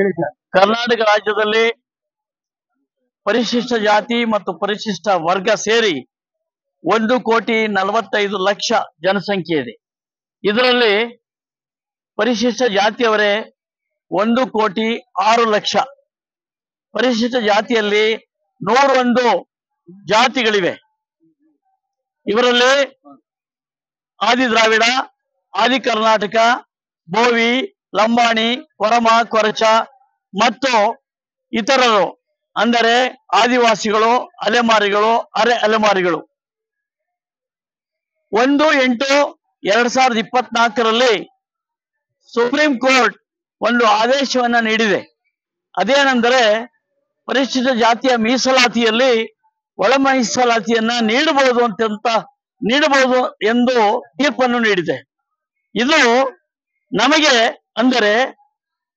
ಹೇಳಿ ಸರ್. ಕರ್ನಾಟಕ ರಾಜ್ಯದಲ್ಲಿ ಪರಿಶಿಷ್ಟ ಜಾತಿ ಮತ್ತು ಪರಿಶಿಷ್ಟ ವರ್ಗ ಸೇರಿ 1,45,00,000 ಜನಸಂಖ್ಯೆ ಇದೆ. ಇದರಲ್ಲಿ ಪರಿಶಿಷ್ಟ ಜಾತಿಯವರೇ 1,06,00,000. ಪರಿಶಿಷ್ಟ ಜಾತಿಯಲ್ಲಿ 101 ಜಾತಿಗಳಿವೆ. ಇವರಲ್ಲಿ ಆದಿ ದ್ರಾವಿಡ, ಆದಿ ಕರ್ನಾಟಕ, ಬೋವಿ, ಲಂಬಾಣಿ, ಕೊರಮ, ಕೊರಚ ಮತ್ತು ಇತರರು ಅಂದರೆ ಆದಿವಾಸಿಗಳು, ಅಲೆಮಾರಿಗಳು, ಅರೆ ಅಲೆಮಾರಿಗಳು. 1/8/2024 ಸುಪ್ರೀಂ ಕೋರ್ಟ್ ಒಂದು ಆದೇಶವನ್ನ ನೀಡಿದೆ. ಅದೇನೆಂದರೆ ಪರಿಶಿಷ್ಟ ಜಾತಿಯ ಮೀಸಲಾತಿಯಲ್ಲಿ ಒಳ ಮೀಸಲಾತಿಯನ್ನ ನೀಡಬಹುದು ಎಂದು ತೀರ್ಪನ್ನು ನೀಡಿದೆ. ಇದು ನಮಗೆ ಅಂದರೆ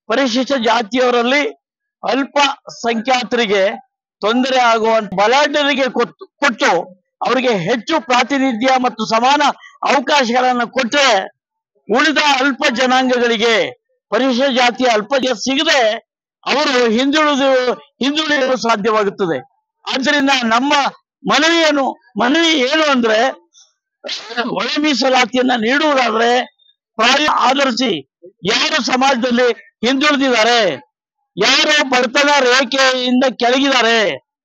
ಪರಿಶಿಷ್ಟ ಜಾತಿಯವರಲ್ಲಿ ಅಲ್ಪ ಸಂಖ್ಯಾತರಿಗೆ ತೊಂದರೆ ಆಗುವಂತ ಬಲಾಢ್ಯರಿಗೆ ಕೊಟ್ಟು ಅವರಿಗೆ ಹೆಚ್ಚು ಪ್ರಾತಿನಿಧ್ಯ ಮತ್ತು ಸಮಾನ ಅವಕಾಶಗಳನ್ನು ಕೊಟ್ಟರೆ ಉಳಿದ ಅಲ್ಪ ಜನಾಂಗಗಳಿಗೆ ಪರಿಶಿಷ್ಟ ಜಾತಿಯ ಅಲ್ಪ ಸಿಗದೆ ಅವರು ಹಿಂದುಳಿಯಲು ಸಾಧ್ಯವಾಗುತ್ತದೆ. ಆದ್ದರಿಂದ ನಮ್ಮ ಮನವಿ ಏನು ಅಂದ್ರೆ ಒಳ ಮೀಸಲಾತಿಯನ್ನ ನೀಡುವುದಾದ್ರೆ ಆಧರಿಸಿ ಯಾರು ಸಮಾಜದಲ್ಲಿ ಹಿಂದುಳಿದಿದ್ದಾರೆ, ಯಾರು ಬಡತನ ರೇಖೆಯಿಂದ ಕೆಳಗಿದ್ದಾರೆ,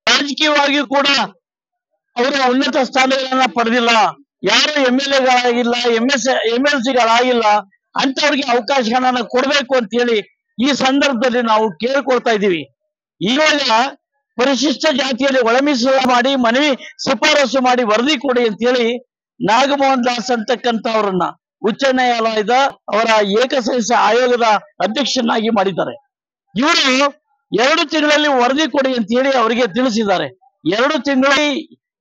ರಾಜಕೀಯವಾಗಿ ಕೂಡ ಅವರು ಉನ್ನತ ಸ್ಥಾನಗಳನ್ನ ಪಡೆದಿಲ್ಲ, ಯಾರು MLAಗಳಾಗಿಲ್ಲ, MLCಗಳಾಗಿಲ್ಲ ಅಂತವ್ರಿಗೆ ಅವಕಾಶಗಳನ್ನ ಕೊಡಬೇಕು ಅಂತ ಹೇಳಿ ಈ ಸಂದರ್ಭದಲ್ಲಿ ನಾವು ಕೇಳ್ಕೊಳ್ತಾ ಇದ್ದೀವಿ. ಇವಾಗ ಪರಿಶಿಷ್ಟ ಜಾತಿಯಲ್ಲಿ ಒಳ ಮೀಸಲಾತಿ ಮಾಡಿ ಮನವಿ ಶಿಫಾರಸು ಮಾಡಿ ವರದಿ ಕೊಡಿ ಅಂತ ಹೇಳಿ ನಾಗಮೋಹನ್ ದಾಸ್ ಅಂತಕ್ಕಂಥವ್ರನ್ನ ಉಚ್ಚ ನ್ಯಾಯಾಲಯದ ಅವರ ಏಕಸದಸ್ಯ ಆಯೋಗದ ಅಧ್ಯಕ್ಷನಾಗಿ ಮಾಡಿದ್ದಾರೆ. ಇವರು 2 ತಿಂಗಳಲ್ಲಿ ವರದಿ ಕೊಡಿ ಅಂತ ಹೇಳಿ ಅವರಿಗೆ ತಿಳಿಸಿದ್ದಾರೆ. 2 ತಿಂಗಳಲ್ಲಿ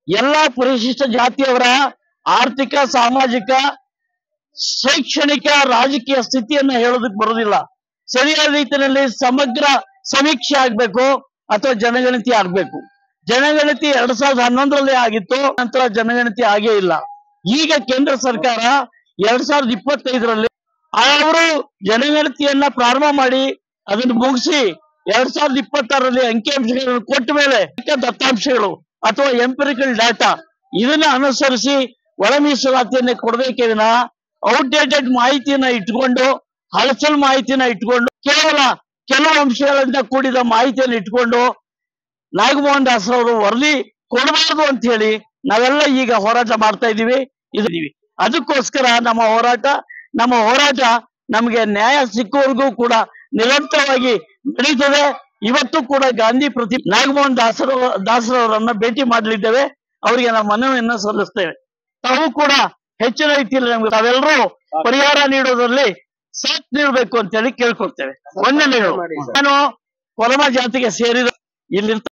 ಎಲ್ಲಾ ಪರಿಶಿಷ್ಟ ಜಾತಿಯವರ ಆರ್ಥಿಕ, ಸಾಮಾಜಿಕ, ಶೈಕ್ಷಣಿಕ, ರಾಜಕೀಯ ಸ್ಥಿತಿಯನ್ನ ಹೇಳೋದಕ್ಕೆ ಬರುವುದಿಲ್ಲ. ಸರಿಯಾದ ರೀತಿಯಲ್ಲಿ ಸಮಗ್ರ ಸಮೀಕ್ಷೆ ಆಗ್ಬೇಕು ಅಥವಾ ಜನಗಣತಿ ಆಗ್ಬೇಕು. ಜನಗಣತಿ 2011ರಲ್ಲಿ ಆಗಿತ್ತು, ನಂತರ ಜನಗಣತಿ ಆಗೇ ಇಲ್ಲ. ಈಗ ಕೇಂದ್ರ ಸರ್ಕಾರ 2025ರಲ್ಲಿ ಅವರು ಜನಗಣತಿಯನ್ನ ಪ್ರಾರಂಭ ಮಾಡಿ ಅದನ್ನು ಮುಗಿಸಿ 2026ರಲ್ಲಿ ಅಂಕಿಅಂಶಗಳನ್ನು ಕೊಟ್ಟ ಮೇಲೆ ದತ್ತಾಂಶಗಳು ಅಥವಾ ಎಂಪಿರಿಕಲ್ ಡಾಟಾ ಇದನ್ನ ಅನುಸರಿಸಿ ಒಳ ಮೀಸಲಾತಿಯನ್ನ ಕೊಡಬೇಕೇ ವಿನಃ ಔಟ್ಡೇಟೆಡ್ ಮಾಹಿತಿಯನ್ನ ಇಟ್ಕೊಂಡು, ಹಳಸಲ್ ಮಾಹಿತಿಯನ್ನ ಇಟ್ಕೊಂಡು, ಕೆಲವು ಅಂಶಗಳಿಂದ ಕೂಡಿದ ಮಾಹಿತಿಯನ್ನು ಇಟ್ಕೊಂಡು ನಾಗಮೋಹನ್ ದಾಸ್ ಅವರು ವರದಿ ಕೊಡಬಾರದು ಅಂತ ಹೇಳಿ ನಾವೆಲ್ಲ ಈಗ ಹೋರಾಟ ಮಾಡ್ತಾ ಇದ್ದೀವಿ. ಅದಕ್ಕೋಸ್ಕರ ನಮ್ಮ ಹೋರಾಟ ನಮಗೆ ನ್ಯಾಯ ಸಿಕ್ಕುವರೆಗೂ ಕೂಡ ನಿರಂತರವಾಗಿ ನಡೀತದೆ. ಇವತ್ತು ಕೂಡ ಗಾಂಧಿ ನಾಗಮೋಹನ್ ದಾಸರವರನ್ನ ಭೇಟಿ ಮಾಡಲಿದ್ದೇವೆ. ಅವರಿಗೆ ನಾವು ಮನವಿಯನ್ನ ಸಲ್ಲಿಸ್ತೇವೆ. ತಾವು ಕೂಡ ಹೆಚ್ಚಿನ ರೀತಿಯಲ್ಲಿ ನಮ್ಗೆ ತಾವೆಲ್ಲರೂ ಪರಿಹಾರ ನೀಡೋದ್ರಲ್ಲಿ ಸಾಥ್ ನೀಡಬೇಕು ಅಂತ ಹೇಳಿ ಕೇಳ್ಕೊಳ್ತೇವೆ. ವಂದನೆಗಳು. ನಾನು ಕೊರಮ ಜಾತಿಗೆ ಸೇರಿದ ಇಲ್ಲಿರ್ತ